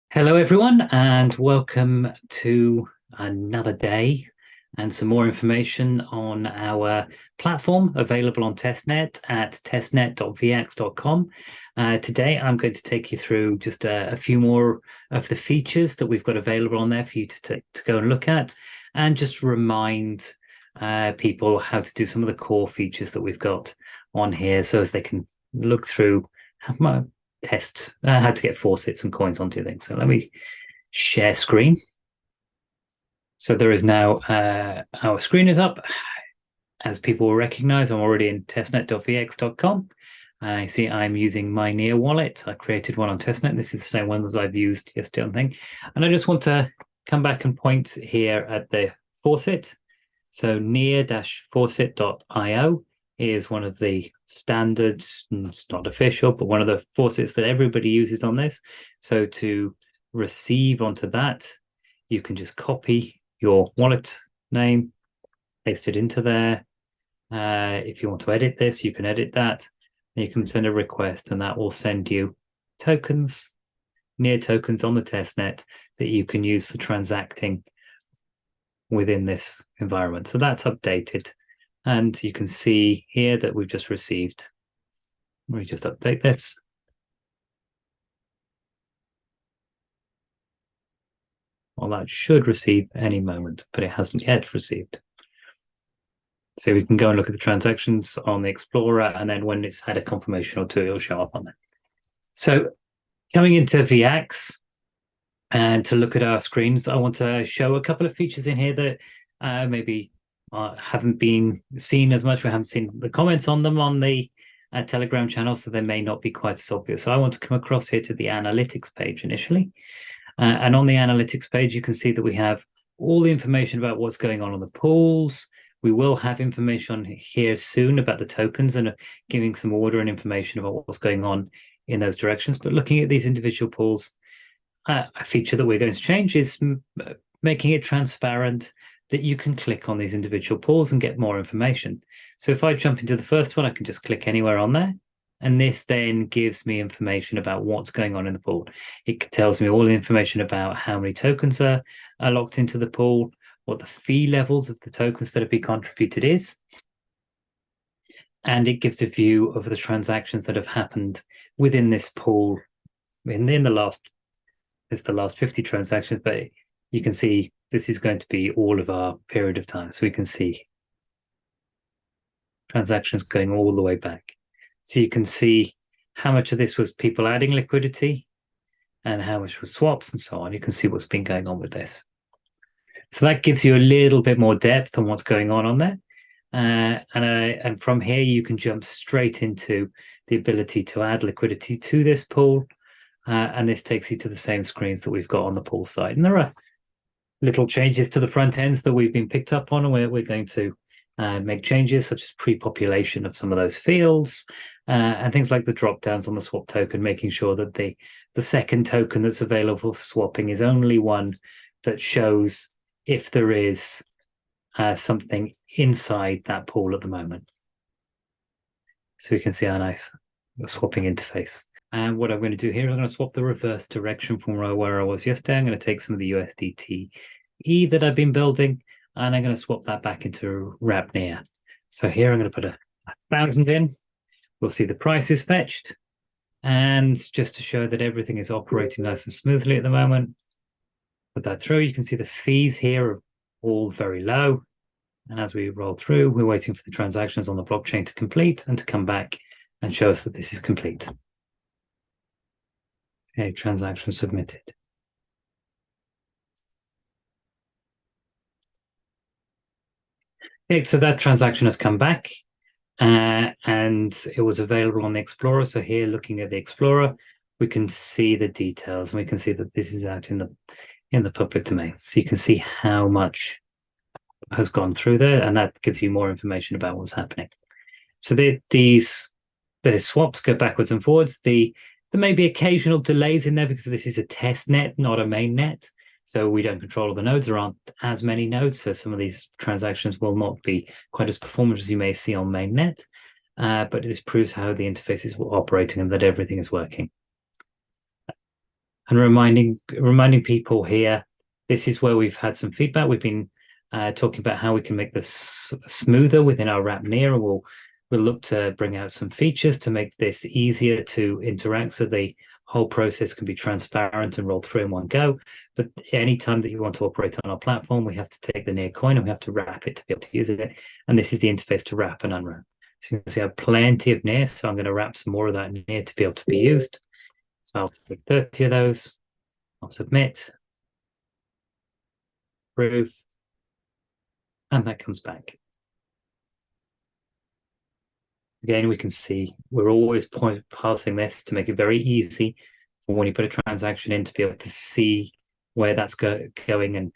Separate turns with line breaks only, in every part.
Hello, everyone, and welcome to another day and some more information on our platform available on Testnet at testnet.veax.com. Today, I'm going to take you through just a few more of the features that we've got available on there for you to go and look at, and just remind people how to do some of the core features that we've got on here so as they can look through test how to get faucets and coins onto things. So let me share screen. So there is now our screen is up. As people will recognize, I'm already in testnet.veax.com. I see I'm using my Near wallet. I created one on Testnet. This is the same one as I've used yesterday, I think. And I just want to come back and point here at the faucet. So near-faucet.io is one of the standards, it's not official, but one of the faucets that everybody uses on this. So to receive onto that, you can just copy your wallet name, paste it into there. If you want to edit this, you can edit that. You can send a request, and that will send you tokens, near tokens on the testnet that you can use for transacting within this environment. So that's updated. And you can see here that we've just received. Let me just update this. Well, that should receive any moment, but it hasn't yet received. So we can go and look at the transactions on the Explorer, and then when it's had a confirmation or two, it'll show up on there. So coming into Veax and to look at our screens, I want to show a couple of features in here that maybe haven't been seen as much. We haven't seen the comments on them on the Telegram channel, so they may not be quite as obvious. So I want to come across here to the analytics page initially. And on the analytics page, you can see that we have all the information about what's going on the pools. We will have information here soon about the tokens and giving some order and information about what's going on in those directions. But looking at these individual pools, a feature that we're going to change is making it transparent that you can click on these individual pools and get more information. So if I jump into the first one, I can just click anywhere on there. And this then gives me information about what's going on in the pool. It tells me all the information about how many tokens are locked into the pool, what the fee levels of the tokens that have been contributed is. And it gives a view of the transactions that have happened within this pool in the last 50 transactions, but you can see this is going to be all of our period of time. So we can see transactions going all the way back. So you can see how much of this was people adding liquidity and how much was swaps and so on. You can see what's been going on with this. So that gives you a little bit more depth on what's going on there. And from here, you can jump straight into the ability to add liquidity to this pool. And this takes you to the same screens that we've got on the pool side. And there are little changes to the front ends that we've been picked up on, and we're going to make changes such as pre-population of some of those fields and things like the drop downs on the swap token, making sure that the second token that's available for swapping is only one that shows if there is something inside that pool at the moment. So we can see our nice swapping interface. And what I'm going to do here is I'm going to swap the reverse direction from where I was yesterday. I'm going to take some of the USDT that I've been building, and I'm going to swap that back into wrap near. So here I'm going to put 1,000 in. We'll see the price is fetched. And just to show that everything is operating nice and smoothly at the moment, put that through. You can see the fees here are all very low. And as we roll through, we're waiting for the transactions on the blockchain to complete and to come back and show us that this is complete. Okay, transaction submitted. Okay, so that transaction has come back and it was available on the Explorer. So here, looking at the Explorer, we can see the details, and we can see that this is out in the public domain. So you can see how much has gone through there, and that gives you more information about what's happening. So the swaps go backwards and forwards. There may be occasional delays in there because this is a test net, not a main net. So we don't control all the nodes. There aren't as many nodes. So some of these transactions will not be quite as performant as you may see on mainnet. But this proves how the interface is operating and that everything is working. And reminding people here, this is where we've had some feedback. We've been talking about how we can make this smoother within our wrap near, and we'll look to bring out some features to make this easier to interact, so the whole process can be transparent and roll through in one go. But anytime that you want to operate on our platform, we have to take the near coin and we have to wrap it to be able to use it. And this is the interface to wrap and unwrap. So you can see I have plenty of near, so I'm going to wrap some more of that near to be able to be used. So I'll take 30 of those. I'll submit, approve, and that comes back. Again, we can see we're always passing this to make it very easy for when you put a transaction in to be able to see where that's going and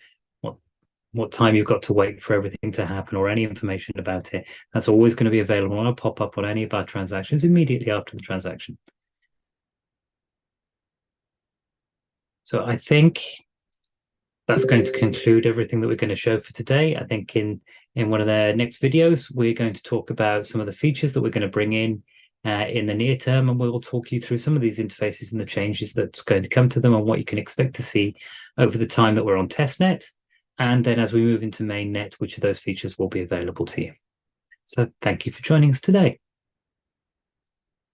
what time you've got to wait for everything to happen, or any information about it. That's always going to be available on a pop-up on any of our transactions immediately after the transaction. So I think that's going to conclude everything that we're going to show for today. I think in one of the next videos, we're going to talk about some of the features that we're going to bring in the near term, and we'll talk you through some of these interfaces and the changes that's going to come to them and what you can expect to see over the time that we're on testnet. And then as we move into mainnet, which of those features will be available to you. So thank you for joining us today.